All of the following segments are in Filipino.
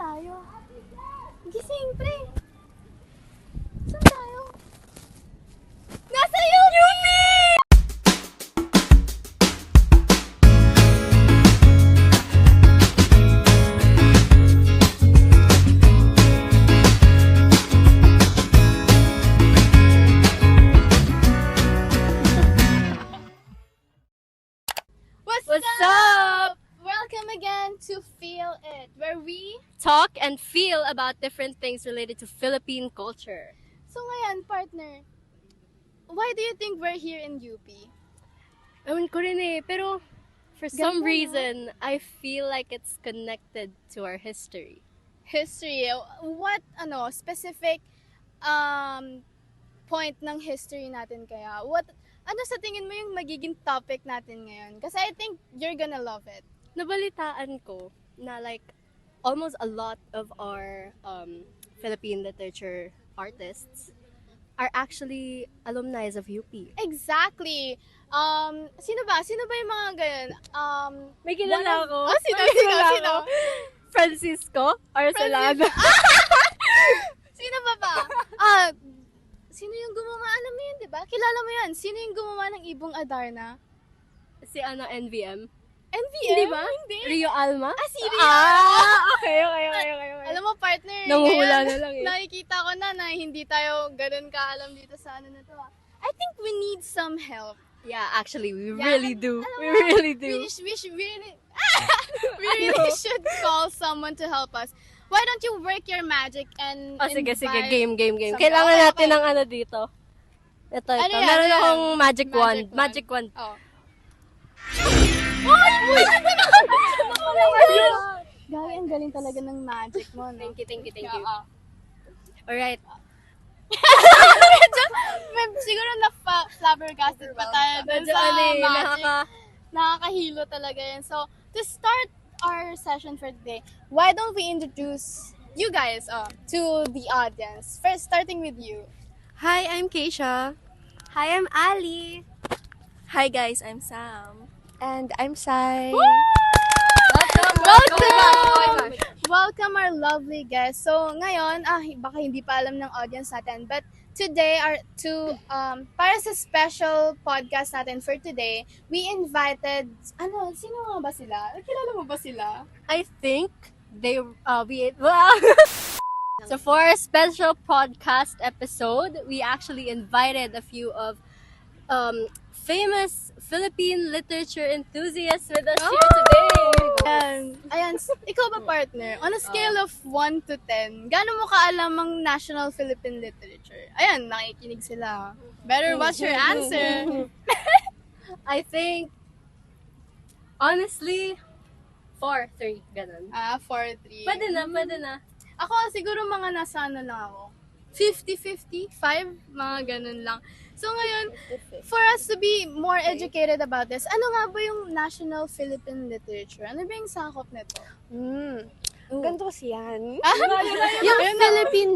tayo? Gising, pre. Saan tayo? Nasa UP! What's up? Welcome again to Feel It, where we... Talk and feel about different things related to Philippine culture. So ngayon, partner, why do you think we're here in UP? Ewan ko rin eh, pero for some Ganda, no? reason, I feel like it's connected to our history. History. What, specific point ng history natin kaya? Ano sa tingin mo yung magiging topic natin ngayon? Kasi I think you're gonna love it. Nabalitaan ko na like almost a lot of our Philippine literature artists are actually alumni of UP. Exactly. Sino ba? Sino ba yung mga ganyan? May kilala ako. Oh, sino? May kilala Sino? ako. Francisco Arcelado. Sino ba? Sino yung gumawa? Alam mo yun, di ba? Kilala mo yan. Sino yung gumawa ng Ibong Adarna? Si NVM. NVM? Di ba? Hindi. Rio Alma? Si Ria. Okay. Alam mo, partner, Nanguhula ngayon, na lang eh. nakikita ko na hindi tayo ganun kaalam dito sa ano na to. I think we need some help. Yeah, actually, we Yeah, really do. alam We mo, really do. We really should call someone to help us. Why don't you work your magic and Sige. invite Game. some- Kailangan Okay, natin okay. ng ano dito. Ito. Ano yan? Meron Ano yan? akong magic wand. Magic wand. Magic wand. Oh. Uy! Oh my God! Gagi, ang galing talaga ng magic mo, no? Thank you. Oo. Alright. Siguro na-flabbergasted pa tayo dun Medyo sa magic. Nakakahilo talaga yan. So, to start our session for today, why don't we introduce you guys to the audience? First, starting with you. Hi, I'm Keisha. Hi, I'm Ali. Hi guys, I'm Sam. And I'm Sai. Welcome! Welcome our lovely guests. So, ngayon, baka hindi pa alam ng audience natin, but today, para sa special podcast natin for today, we invited, sino nga ba sila? Kilala mo ba sila? I think they, So for our special podcast episode, we actually invited a few of famous Philippine literature enthusiasts with us here today. Ayan, ikaw ba partner? On a scale of 1 to 10, gaano mo kaalam ang national Philippine literature? Ayan, nakikinig sila. Better watch your answer. I think, honestly, 4-3, ganun. 4-3. Pwede na. Ako, siguro mga nasa lang ako. 50-50, 5, mga ganun lang. So ngayon, for us to be more educated about this, ano nga ba yung national Philippine literature? Ano ba yung sakop nito? Ganito kasi yan. Yung Yung Philippine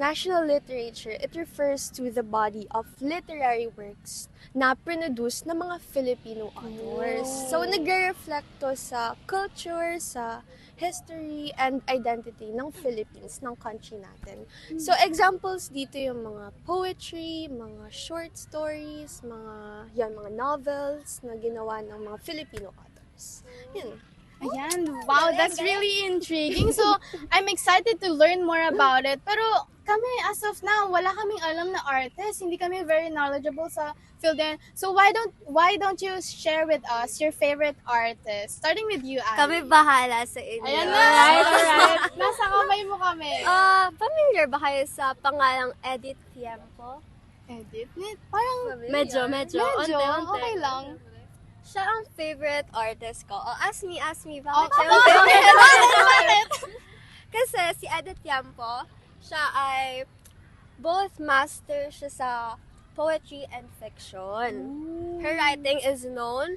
national literature, it refers to the body of literary works na produce ng mga Filipino authors. So, nagre-reflect to sa culture, sa history, and identity ng Philippines, ng country natin. So, examples dito yung mga poetry, mga short stories, mga novels na ginawa ng mga Filipino authors. Yun. Ayan, wow, that's really intriguing. So, I'm excited to learn more about it. Pero kami, as of now, wala kaming alam na artist. Hindi kami very knowledgeable sa field din. So, why don't you share with us your favorite artist? Starting with you, Annie. Kami bahala sa inyo. Ayan na! Alright. Nasa kamay mo kami. Familiar ba kayo sa pangalang Edith Tiempo? Edit? Parang Medyo, medyo, onte-onte. okay lang. Siya ang favorite artist ko. Ask me, Oh, bakit siya ang favorite? Kasi si Edith Tiempo, siya ay both master siya sa poetry and fiction. Her writing is known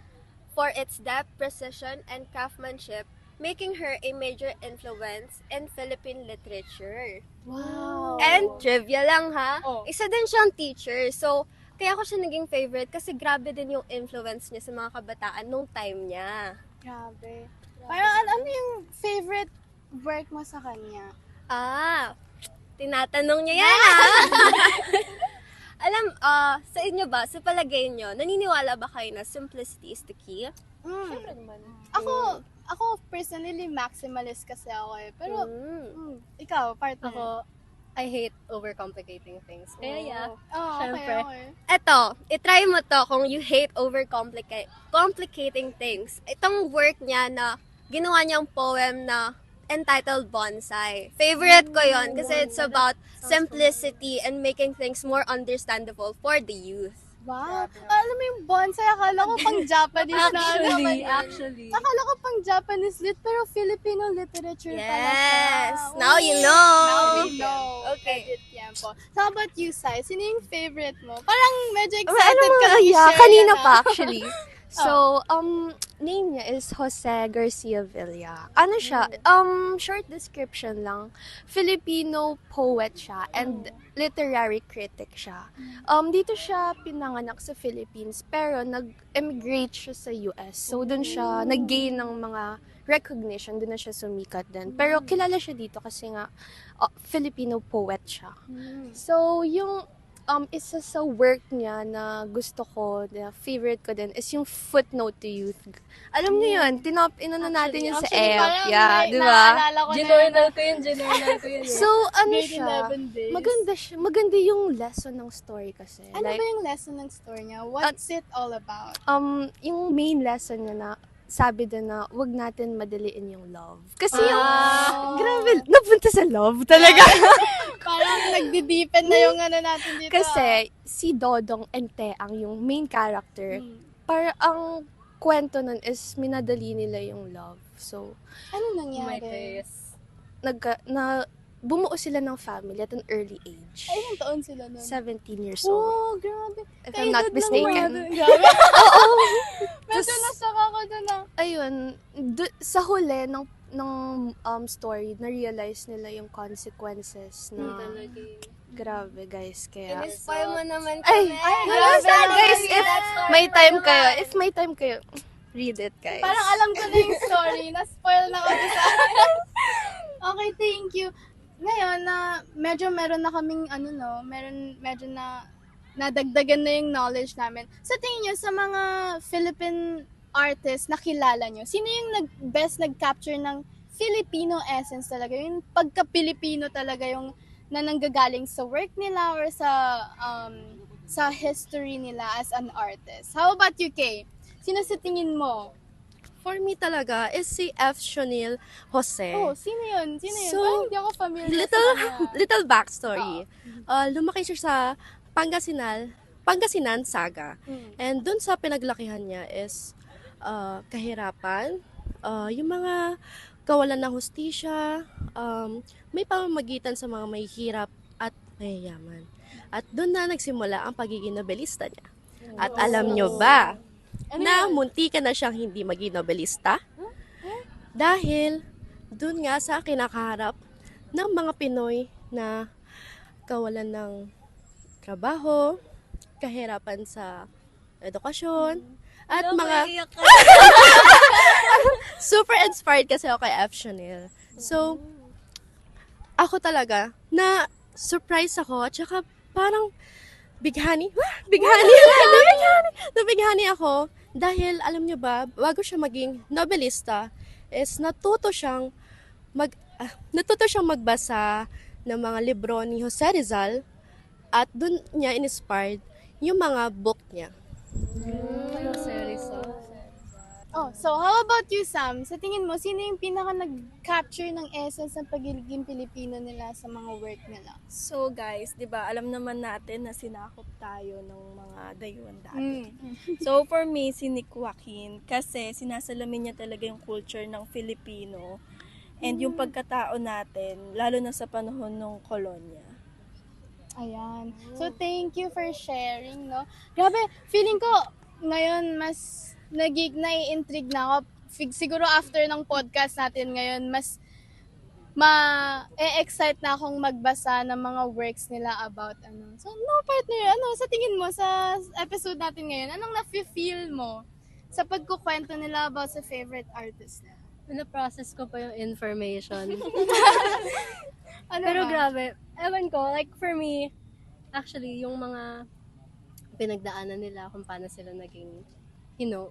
for its depth, precision, and craftsmanship, making her a major influence in Philippine literature. Wow. And trivia lang ha, Oh. isa din siyang teacher. So, kaya ko siya naging favorite kasi grabe din yung influence niya sa mga kabataan nung time niya. Grabe. Parang ano yung favorite work mo sa kanya? Tinatanong niya yan, Alam, sa inyo ba, sa palagay niyo, naniniwala ba kayo na simplicity is the key? Mm. naman. Ako personally maximalist kasi ako eh. Pero ikaw, partner. Ako, I hate overcomplicating things. Kaya yeah. Oh, syempre. okay. Eto, itry mo to kung you hate complicating things. Itong work niya na ginawa niyang poem na entitled Bonsai. Favorite ko yon kasi it's about simplicity and making things more understandable for the youth. Wow. Alam mo yung bonsai, akala ko pang Japanese na. Actually. Akala ko pang Japanese lit, pero Filipino literature pala siya. Yes! Now you know! Now we know. Okay. Edit Tiempo. So how about you, Sai? Sino yung favorite mo? Parang medyo Alam excited mo, ka na yeah, i-share kanina yan, pa actually. So, name niya is Jose Garcia Villa. Ano siya? Short description lang. Filipino poet siya and literary critic siya. Dito siya pinanganak sa Philippines pero nag-emigrate siya sa US. So, dun siya nag-gain ng mga recognition. Dun na siya sumikat din. Pero kilala siya dito kasi nga Filipino poet siya. So, yung isa sa work niya na gusto ko, na favorite ko din, is yung Footnote to Youth. Alam niyo yun, inano natin yun sa Actually, F. parang Yeah, may di ba? naalala ko na Ginornal ko yun eh. So, ano grade siya, 11 days. maganda siya. Maganda yung lesson ng story kasi. Ano Like, ba yung lesson ng story niya? What's it all about? yung main lesson niya na, sabi din na, wag natin madaliin yung love. Kasi yung, grabe, napunta sa love talaga. Parang nagdi-deepen na yung ano natin dito. Kasi, si Dodong and Teang, yung main character, para ang kwento nun is minadali nila yung love. So, Ano My nangyari? face. bumuo sila ng family at an early age. Ay, ilang taon sila nun? 17 years old. Oh, grabe. If I'm not Kaedad lang mistaken. natin. Grabe. Oo. Medyo Tas- nasyak ako dun ah. Ayun, sa huli ng story, na-realize nila yung consequences na grabe guys. Kaya, In-spoil mo naman ay, kami. grabe guys, if may time kayo, read it guys. Parang alam ko na yung story. Na-spoil na kami sa Okay, thank you. Ngayon, medyo meron na kaming, medyo na nadagdagan na yung knowledge namin. Sa tingin nyo, sa mga Philippine artists na kilala nyo, sino yung best nag-capture ng Filipino essence talaga? Yung pagka-Pilipino talaga yung na nanggagaling sa work nila or sa history nila as an artist. How about you, Kay? Sino sa tingin mo? For me talaga is si F. Shonil Jose. Oh, sino yun? So, Parang hindi ako familiar sa kanya. Little backstory. Lumaki siya sa Pangasinan Saga. And dun sa pinaglakihan niya is kahirapan, yung mga kawalan ng hustisya, may pamamagitan sa mga may hirap at mayayaman. At dun na nagsimula ang pagiging nobelista niya. At alam nyo ba, na munti ka na siyang hindi maging nobelista? Dahil dun nga sa kinakaharap ng mga Pinoy na kawalan ng trabaho, kahirapan sa edukasyon, at mga super inspired kasi ako kay F. Chanel. So, ako talaga, na surprise ako, at saka parang bighani ako. Dahil, alam nyo ba, bago siya maging nobelista, is natuto siyang magbasa ng mga libro ni Jose Rizal at dun niya inspired yung mga book niya. Oh, so how about you, Sam? Sa tingin mo, sino yung pinaka nag-capture ng essence ng pagiging Pilipino nila sa mga work nila? So guys, 'di ba, alam naman natin na sinakop tayo ng mga dayuhan dati. So for me, si Nick Joaquin kasi sinasalamin niya talaga yung culture ng Filipino and yung pagkatao natin, lalo na sa panahon ng kolonya. Ayan. So, thank you for sharing, no? Grabe, feeling ko, ngayon, mas nai-intrigue na ako. Siguro after ng podcast natin ngayon, mas ma-excite na akong magbasa ng mga works nila about ano. So, partner, sa tingin mo sa episode natin ngayon, anong na-feel mo sa pagkukwento nila about sa favorite artist nila? Pina-process ko pa yung information. Ano Pero ba? grabe, ewan ko, like for me, actually, yung mga pinagdaanan nila kung paano sila naging,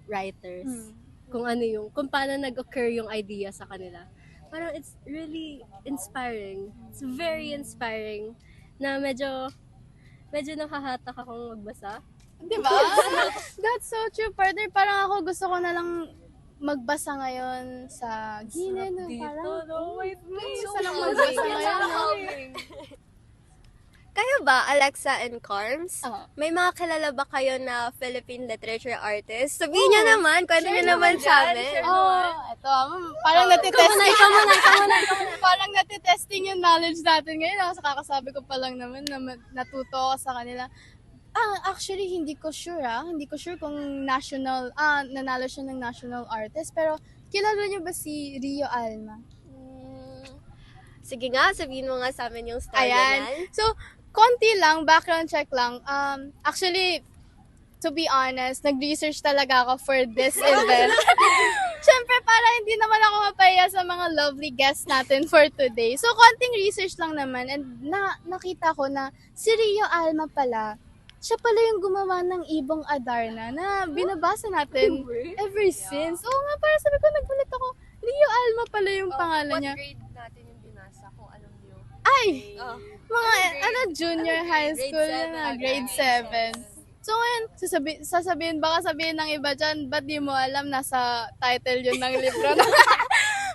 writers. Kung paano nag-occur yung idea sa kanila. Parang it's really inspiring. It's very inspiring na medyo nakahatak akong magbasa. Di ba? That's so true, partner. Parang ako gusto ko na lang magbasa ngayon sa gilid. Parang, gusto lang magbasa ngayon. Kayo ba, Alexa and Carms? Oo. May mga kilala ba kayo na Philippine literature artist? Sabihin niyo naman, kwento niyo naman sa amin. Ito, parang natitesting. Parang natitesting yung knowledge natin ngayon. Kasi kakasabi ko pa lang naman na natuto ako sa kanila. Actually, hindi ko sure Hindi ko sure kung nanalo siya ng national artist. Pero, kilala niyo ba si Rio Alma? Sige nga, sabihin mo nga sa amin yung story Ayan. niyan. So, konti lang, background check lang. Actually, to be honest, nag-research talaga ako for this event. Siyempre, para hindi naman ako mapahiya sa mga lovely guests natin for today. So, konting research lang naman. And nakita ko na si Rio Alma pala, siya pala yung gumawa ng Ibong Adarna na binabasa natin ever since. Oo nga, parang sabi ko, nagulat ako. Rio Alma pala yung pangalan niya. grade natin yung binasa kung alam niyo? Ay! Mga, junior high school na, grade 7. So ngayon, sasabihin ng iba dyan, ba't di mo alam, nasa title yun ng libro.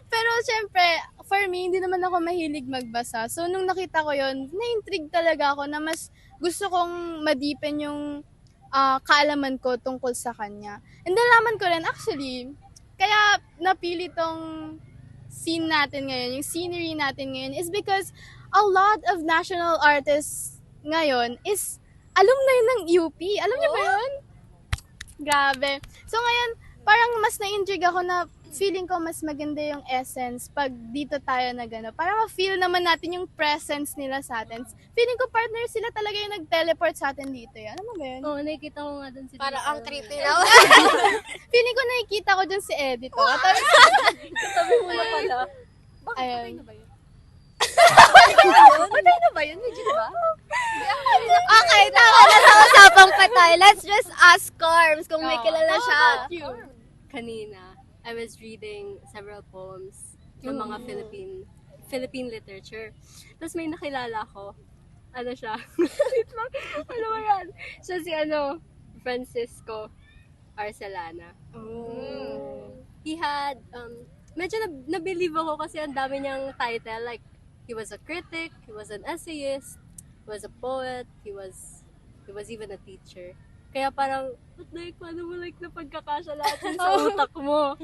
Pero syempre, for me, hindi naman ako mahilig magbasa. So nung nakita ko yun, na-intrigue talaga ako na mas gusto kong madipin yung kaalaman ko tungkol sa kanya. And nalaman ko rin, actually, kaya napili tong scene natin ngayon, yung scenery natin ngayon, is because a lot of national artists ngayon is alumni ng UP. Alam niyo ba yun? Grabe. So ngayon, parang mas na-intrigue ako na feeling ko mas maganda yung essence pag dito tayo na gano'n. Para ma-feel naman natin yung presence nila sa atin. Feeling ko partner sila talaga yung nag-teleport sa atin dito. Alam mo ba yun? Oo, nakikita ko nga dun si Para Rio ang Alma. creepy na. Feeling ko nakikita ko dyan si Eddie. Sabi mo na pala. Ayun. Patay na ba yun? Legit ba? Okay, tama na sa usapang patay. Let's just ask Carms kung may kilala siya. Kanina, I was reading several poems ng mga Philippine literature. Tapos may nakilala ko. Ano siya? Wait lang. Ano ba yan? Siya si Francisco Arcelana. He had, medyo nabelieve ako kasi ang dami niyang title. Like, he was a critic, he was an essayist, he was a poet, he was even a teacher. Kaya parang, what the heck, paano mo like napagkakasya lahat yun sa utak mo?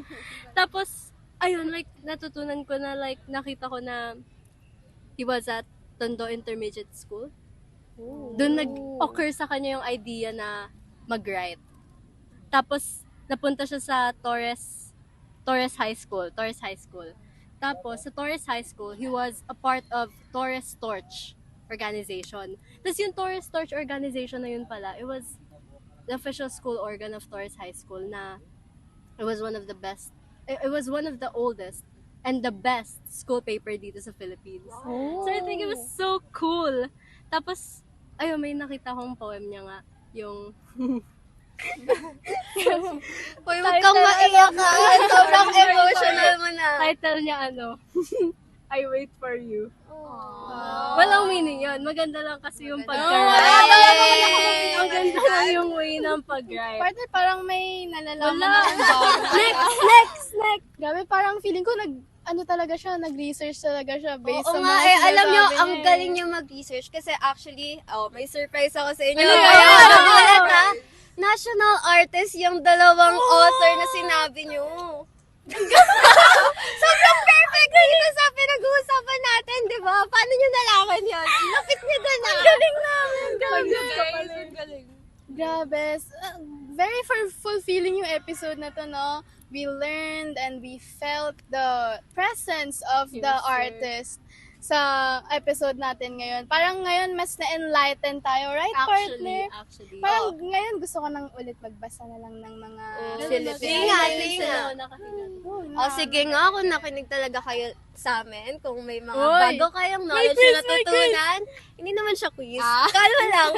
Tapos, ayun, like, natutunan ko na, like, nakita ko na he was at Tondo Intermediate School. Doon nag-occur sa kanya yung idea na mag-write. Tapos, napunta siya sa Torres High School. Tapos, sa Torres High School, he was a part of Torres Torch organization. Tapos yung Torres Torch organization na yun pala, it was the official school organ of Torres High School na it was one of the best, it was one of the oldest and the best school paper dito sa Philippines. So I think it was so cool. Tapos, ayun, may nakita kong poem niya nga, yung Uy, huwag kang maiyak ka. Sobrang emotional mo na. title niya I Wait For You. Walang meaning yun. Maganda lang kasi yung pag-write. Ang ganda lang yung way ng pag-write. Partner, parang may nalalaman Wala. na ang bago. Next! Grabe, parang feeling ko nag-research talaga siya based Oo sa nga, mga alam nyo, sinasabi ang niya eh. galing nyo mag-research kasi actually, may surprise ako sa inyo. Ano yun? Kaya nagulat ha? National artist yung dalawang author na sinabi nyo. Sobrang perfect dito sa pinag-uusapan natin, di ba? Paano nyo nalaman yun? Lapit nyo doon na. Galing namin. Galing. Grabe. Very fulfilling yung episode na to, no? We learned and we felt the presence of the artist. sa episode natin ngayon. Parang ngayon mas na-enlighten tayo, right, partner? Actually. Parang ngayon gusto ko nang ulit magbasa na lang ng mga Philippines. Sige nga. Sige nga, kung nakinig talaga kayo sa amin, kung may mga bago kayong knowledge na natutunan, hindi naman siya quiz. Kalma lang.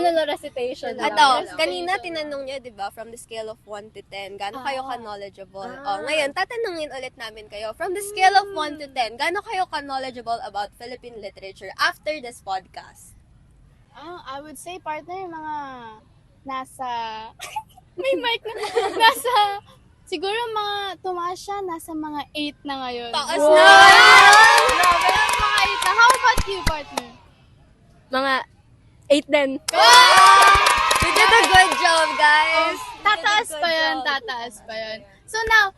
Ano na recitation na Ato, kanina tinanong niya, di ba, from the scale of 1 to 10, gaano kayo ka-knowledgeable? Ngayon, tatanungin ulit namin kayo, from the scale of 1 to 10, gaano kayo ka-knowledgeable about Philippine literature after this podcast? I would say, partner, mga nasa... may mic na. Nasa... Siguro mga tumaas siya, nasa mga 8 na ngayon. Taas Wow! na! Grabe, mga 8 na. How about you, partner? Mga 8 din. You did a good job, guys! Tataas pa yun. So now,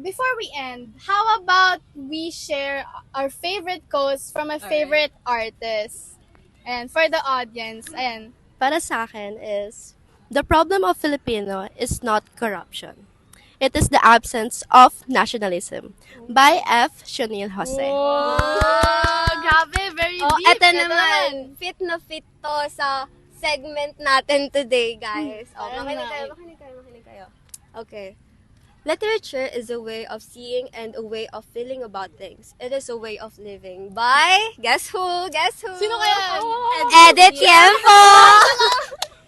before we end, how about we share our favorite quotes from a favorite artist? And for the audience, ayan. Para sa akin is, the problem of Filipino is not corruption. It is the absence of nationalism. By F. Shonil Jose. Grabe, very Oh, deep. eto naman. Fit na fit to sa segment natin today, guys. Oh, makinig kayo. Okay. Literature is a way of seeing and a way of feeling about things. It is a way of living. By, guess who? Sino kaya? Edit Tiempo!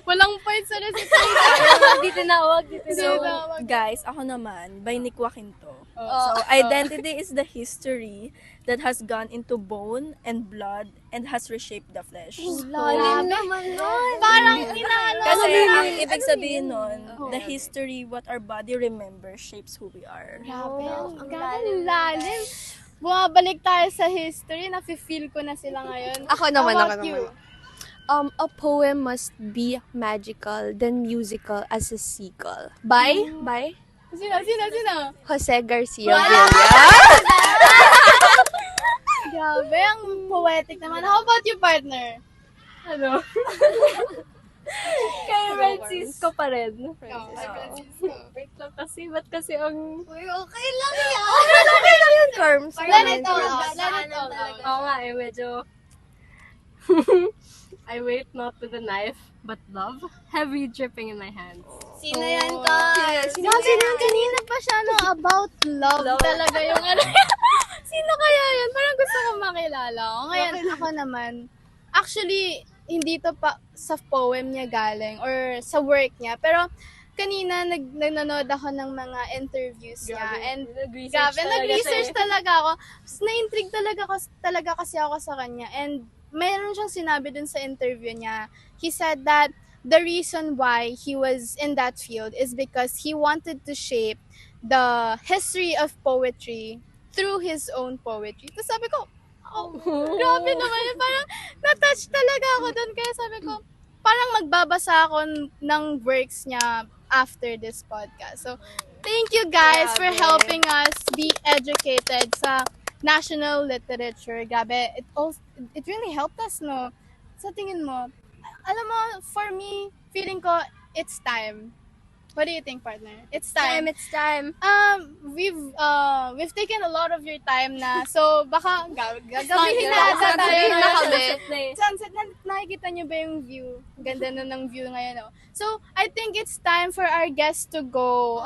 Walang points sa recitation. Di tinawag. So, guys, ako naman, by Nick Joaquin to. So, identity is the history that has gone into bone and blood and has reshaped the flesh. Lalim naman nun. Parang inaano. Kasi ang ibig sabihin nun, the history, what our body remembers, shapes who we are. Grabe, ang lalim. Bumabalik tayo sa history, nafe-feel ko na sila ngayon. Ako naman, How about you? A poem must be magical, then musical as a sequel. By Sino? Jose Garcia Villar. Grabe, ang poetic naman. How about you, partner? Ano? Kay Francisco pa rin. Wait lang kasi, ba't kasi ang... Uy, okay lang yan. Terms. Let it all out. Oo nga medyo... I wait not with a knife, but love, heavy dripping in my hands. Sino yan, ka? Grabe na, kanina pa siya, about love talaga yung ano. Sino kaya yun? Parang gusto ko makilala. Ngayon, ako naman, actually, hindi to pa sa poem niya galing or sa work niya. Pero, kanina, nanonood ako ng mga interviews niya. And, nag-research talaga ako. Na-intrigue talaga kasi ako sa kanya. And, mayroon siyang sinabi dun sa interview niya. He said that the reason why he was in that field is because he wanted to shape the history of poetry through his own poetry. Tapos sabi ko, grabe naman yun. Parang na-touch talaga ako dun. Kaya sabi ko, parang magbabasa ako ng works niya after this podcast. So, thank you guys for helping us be educated sa national literature. Grabe, it really helped us, no? Sa tingin mo, alam mo, for me, feeling ko, it's time. What do you think, partner? It's time. It's time. We've taken a lot of your time na, so baka gagabihin na ata tayo. Sasabihin na kami. Sunset, nakikita niyo ba yung view? Ganda na ng view ngayon, no? So, I think it's time for our guests to go.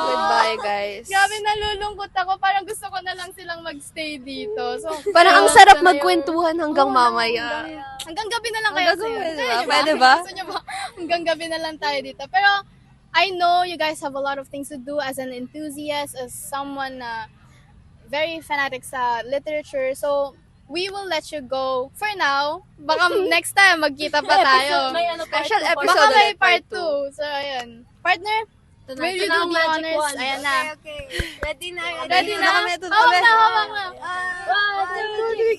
Goodbye, guys. Grabe, nalulungkot ako. Parang gusto ko na lang silang magstay dito. So, Parang ang sarap magkwentuhan hanggang mamaya. hanggang gabi na lang kayo. Pwede ba? Gusto niyo ba? Hanggang gabi na lang tayo dito. Pero, I know you guys have a lot of things to do as an enthusiast, as someone very fanatic sa literature. So, we will let you go for now. Baka next time magkita pa tayo. May Special episode. Baka may ulit, part 2. So, ayun. Partner, will you do the honors? Ayan na. Okay. Ready na. Ready na? kami. Hawak na. One, two, three.